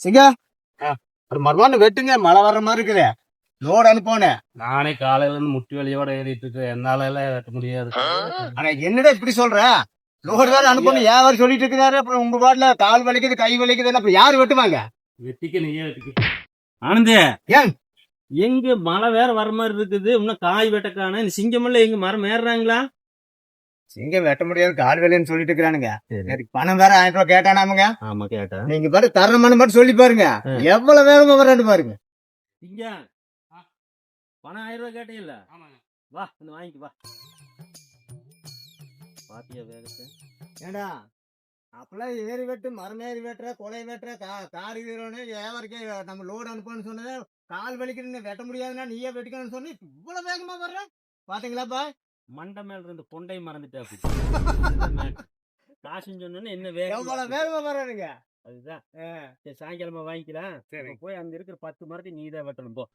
சிங்க ஒரு மர்மான வெட்டுங்க, மழை வர்ற மாதிரி இருக்குது. லோடு அனுப்போனே. நானே காலையில இருந்து முட்டி வலியோட ஏறிட்டு இருக்கேன். என்னால எல்லாம் வெட்ட முடியாது. ஆனா என்னடா இப்படி சொல்ற? லோடு வேற அனுப்பணும் ஏன் வேற சொல்லிட்டு இருக்கிறாரு. அப்புறம் உங்க பாட்டுல கால் வலிக்குது கை வலிக்குதுன்னு அப்புறம் யாரு வெட்டுவாங்க? வெட்டிக்க நீயே வெட்டிக்க. ஆனந்தே, ஏன் எங்க மழை வேற வர மாதிரி இருக்குது. இன்னும் காய் வெட்டக்கான இந்த சிங்கமெல்லாம் எங்க மரம் ஏறுறாங்களா? சிங்கம் வெட்ட முடியாது கால் வலின்னு சொல்லிட்டு இருக்கிறானுங்க. எனக்கு பணம் வேற 1000 ரூபாய் கேட்டானாமுங்க. ஆமா கேட்டேன். நீங்க பாட்டு தரமான மட்டும் சொல்லி பாருங்க. எவ்வளவு வேகமா வரான்னு பாருங்க. இங்க பணம் 1000 ரூபாய் கேட்டே இல்ல. வா வந்து வாங்கிட்டு வா. பாத்தியா வேகத்தை? ஏண்டா அப்பெல்லாம் ஏறி வெட்டு மரம் ஏறி வெட்டுற கொலை வெட்டுற கார் இதுன்னு வியாபாரிக்கே நம்ம லோடு அனுப்பணும்னு சொன்னது கால் வலிக்குதுன்னு வெட்ட முடியாதுன்னா நீயே வெட்டிக்கணும்னு சொன்னி இவ்வளவு வேகமா வர்ற பாத்தீங்களாப்பா? மண்டை மேல இருந்து பொண்டை மறந்துட்டா. காசுன்னு சொன்னோன்னு என்ன வேகம் எவ்வளவு வேகமா வர்றானுங்க. அதுதான். சரி சாயங்காலமா வாங்கிக்கலாம். போய் அங்க இருக்கிற 10 மரத்தை நீ தான் வெட்டணும் போ.